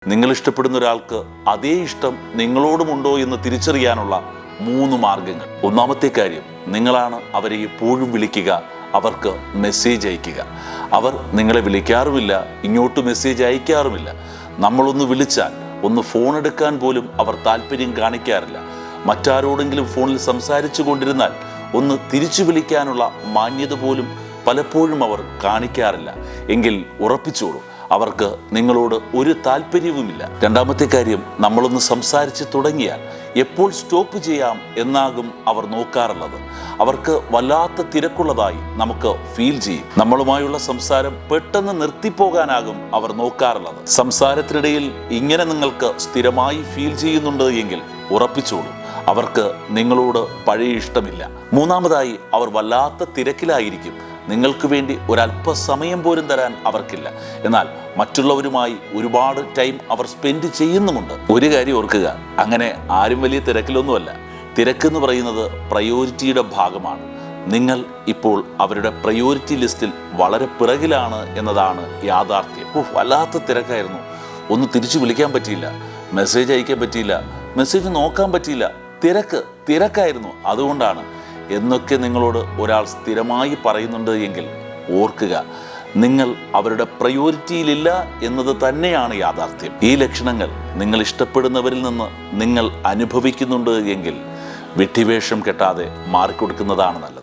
നിങ്ങൾ ഇഷ്ടപ്പെടുന്ന ഒരാൾക്ക് അതേ ഇഷ്ടം നിങ്ങളോടുമുണ്ടോ എന്ന് തിരിച്ചറിയാനുള്ള 3 മാർഗങ്ങൾ. ഒന്നാമത്തെ കാര്യം, നിങ്ങളാണ് അവരെ എപ്പോഴും വിളിക്കുക, അവർക്ക് മെസ്സേജ് അയക്കുക. അവർ നിങ്ങളെ വിളിക്കാറുമില്ല, ഇങ്ങോട്ട് മെസ്സേജ് അയക്കാറുമില്ല. നമ്മളൊന്ന് വിളിച്ചാൽ ഒന്ന് ഫോൺ എടുക്കാൻ പോലും അവർ താല്പര്യം കാണിക്കാറില്ല. മറ്റാരോടെങ്കിലും ഫോണിൽ സംസാരിച്ചു കൊണ്ടിരുന്നാൽ ഒന്ന് തിരിച്ചു വിളിക്കാനുള്ള മാന്യത പോലും പലപ്പോഴും അവർ കാണിക്കാറില്ല. എങ്കിൽ ഉറപ്പിച്ചോളൂ, അവർക്ക് നിങ്ങളോട് ഒരു താല്പര്യവുമില്ല. രണ്ടാമത്തെ കാര്യം, നമ്മളൊന്ന് സംസാരിച്ച് തുടങ്ങിയാൽ എപ്പോൾ സ്റ്റോപ്പ് ചെയ്യാം എന്നാകും അവർ നോക്കാറുള്ളത്. അവർക്ക് വല്ലാത്ത തിരക്കുള്ളതായി നമുക്ക് ഫീൽ ചെയ്യും. നമ്മളുമായുള്ള സംസാരം പെട്ടെന്ന് നിർത്തിപ്പോകാനാകും അവർ നോക്കാറുള്ളത്. സംസാരത്തിനിടയിൽ ഇങ്ങനെ നിങ്ങൾക്ക് സ്ഥിരമായി ഫീൽ ചെയ്യുന്നുണ്ട് എങ്കിൽ ഉറപ്പിച്ചോളൂ, അവർക്ക് നിങ്ങളോട് പഴയ ഇഷ്ടമില്ല. മൂന്നാമതായി, അവർ വല്ലാത്ത തിരക്കിലായിരിക്കും. നിങ്ങൾക്ക് വേണ്ടി ഒരല്പസമയം പോലും തരാൻ അവർക്കില്ല. എന്നാൽ മറ്റുള്ളവരുമായി ഒരുപാട് ടൈം അവർ സ്പെൻഡ് ചെയ്യുന്നുമുണ്ട്. ഒരു കാര്യം ഓർക്കുക, അങ്ങനെ ആരും വലിയ തിരക്കിലൊന്നുമല്ല. തിരക്കെന്ന് പറയുന്നത് പ്രയോറിറ്റിയുടെ ഭാഗമാണ്. നിങ്ങൾ ഇപ്പോൾ അവരുടെ പ്രയോറിറ്റി ലിസ്റ്റിൽ വളരെ പിറകിലാണ് എന്നതാണ് യാഥാർത്ഥ്യം. വല്ലാത്ത തിരക്കായിരുന്നു, ഒന്ന് തിരിച്ചു വിളിക്കാൻ പറ്റിയില്ല, മെസ്സേജ് അയക്കാൻ പറ്റിയില്ല, മെസ്സേജ് നോക്കാൻ പറ്റിയില്ല, തിരക്കായിരുന്നു, അതുകൊണ്ടാണ് എന്നൊക്കെ നിങ്ങളോട് ഒരാൾ സ്ഥിരമായി പറയുന്നുണ്ട് എങ്കിൽ ഓർക്കുക, നിങ്ങൾ അവരുടെ പ്രയോറിറ്റിയിലില്ല എന്നത് തന്നെയാണ് യാഥാർത്ഥ്യം. ഈ ലക്ഷണങ്ങൾ നിങ്ങൾ ഇഷ്ടപ്പെടുന്നവരിൽ നിന്ന് നിങ്ങൾ അനുഭവിക്കുന്നുണ്ട് എങ്കിൽ വിഡ്ഢിവേഷം കെട്ടാതെ മാറിക്കൊടുക്കുന്നതാണ് നല്ലത്.